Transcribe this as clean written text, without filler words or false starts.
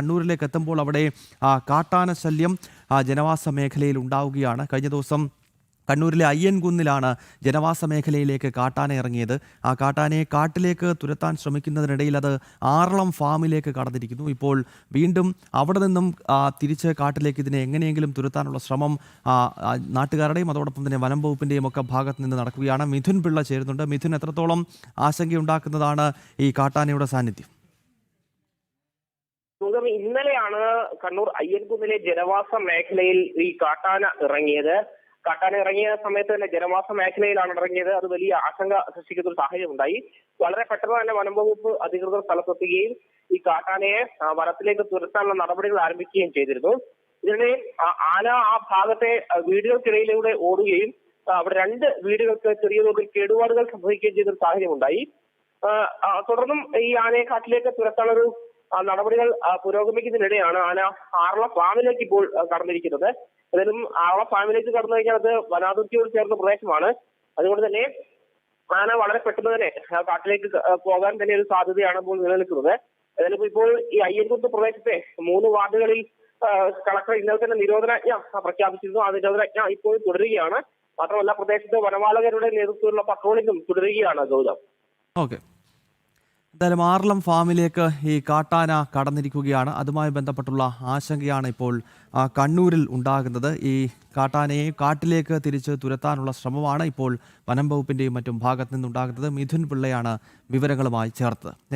കണ്ണൂരിലേക്ക് എത്തുമ്പോൾ അവിടെ കാട്ടാന ശല്യം ജനവാസ മേഖലയിൽ ഉണ്ടാവുകയാണ്. കഴിഞ്ഞ ദിവസം കണ്ണൂരിലെ അയ്യൻകുന്നിലാണ് ജനവാസ മേഖലയിലേക്ക് കാട്ടാന ഇറങ്ങിയത്. ആ കാട്ടാനയെ കാട്ടിലേക്ക് തുരത്താൻ ശ്രമിക്കുന്നതിനിടയിൽ അത് ആറളം ഫാമിലേക്ക് കടന്നിരിക്കുന്നു. ഇപ്പോൾ വീണ്ടും അവിടെ നിന്നും തിരിച്ച് കാട്ടിലേക്ക് ഇതിനെ എങ്ങനെയെങ്കിലും തുരത്താനുള്ള ശ്രമം നാട്ടുകാരുടെയും അതോടൊപ്പം തന്നെ വനം വകുപ്പിൻ്റെയും ഒക്കെ ഭാഗത്ത് നിന്ന് നടക്കുകയാണ്. മിഥുൻ പിള്ള ചേരുന്നുണ്ട്. മിഥുൻ, എത്രത്തോളം ആശങ്കയുണ്ടാക്കുന്നതാണ് ഈ കാട്ടാനയുടെ സാന്നിധ്യം? ഇന്നലെയാണ് കണ്ണൂർ അയ്യൻകുന്നിലെ ജനവാസ മേഖലയിൽ ഈ കാട്ടാന ഇറങ്ങിയത്. കാട്ടാന ഇറങ്ങിയ സമയത്ത് തന്നെ ജനവാസ മേഖലയിലാണ് ഇറങ്ങിയത്. അത് വലിയ ആശങ്ക സൃഷ്ടിക്കുന്ന ഒരു സാഹചര്യം ഉണ്ടായി. വളരെ പെട്ടെന്ന് തന്നെ വനം വകുപ്പ് അധികൃതർ സ്ഥലത്തെത്തുകയും ഈ കാട്ടാനയെ വനത്തിലേക്ക് തുരത്താനുള്ള നടപടികൾ ആരംഭിക്കുകയും ചെയ്തിരുന്നു. ഇതിനിടെ ആന ആ ഭാഗത്തെ വീടുകൾക്കിടയിലൂടെ ഓടുകയും അവിടെ 2 വീടുകൾക്ക് ചെറിയ തോതിൽ കേടുപാടുകൾ സംഭവിക്കുകയും ചെയ്തൊരു സാഹചര്യം ഉണ്ടായി. തുടർന്നും ഈ ആനയെ കാട്ടിലേക്ക് തുരത്താനൊരു നടപടികൾ പുരോഗമിക്കുന്നതിനിടെയാണ് ആന ആറള ഫാമിലേക്ക് ഇപ്പോൾ കടന്നിരിക്കുന്നത്. ഏതായാലും ആറള ഫാമിലേക്ക് കടന്നു കഴിഞ്ഞാൽ അത് വനാതിർത്തിയോട് ചേർന്ന പ്രദേശമാണ്. അതുകൊണ്ട് തന്നെ ആന വളരെ പെട്ടെന്ന് തന്നെ കാട്ടിലേക്ക് പോകാൻ തന്നെ ഒരു സാധ്യതയാണ് ഇപ്പോൾ നിലനിൽക്കുന്നത്. ഏതായാലും ഇപ്പോൾ ഈ അയ്യൻകുന്ന് പ്രദേശത്തെ 3 വാർഡുകളിൽ കളക്ടർ ഇന്നലെ തന്നെ നിരോധനാജ്ഞ പ്രഖ്യാപിച്ചിരുന്നു. ആ നിരോധനാജ്ഞ ഇപ്പോൾ തുടരുകയാണ്. മാത്രമല്ല പ്രദേശത്ത് വനപാലകരുടെ നേതൃത്വത്തിലുള്ള പട്രോളിംഗും തുടരുകയാണ്. ഗൗതം, ഓക്കെ. എന്തായാലും ആറളം ഫാമിലേക്ക് ഈ കാട്ടാന കടന്നിരിക്കുകയാണ്. അതുമായി ബന്ധപ്പെട്ടുള്ള ആശങ്കയാണ് ഇപ്പോൾ കണ്ണൂരിൽ ഉണ്ടാകുന്നത്. ഈ കാട്ടാനയെ കാട്ടിലേക്ക് തിരിച്ച് തുരത്താനുള്ള ശ്രമമാണ് ഇപ്പോൾ വനം വകുപ്പിൻ്റെയും മറ്റും ഭാഗത്തു നിന്നുണ്ടാകുന്നത്. മിഥുൻ പിള്ളയാണ് വിവരങ്ങളുമായി ചേർത്തത്.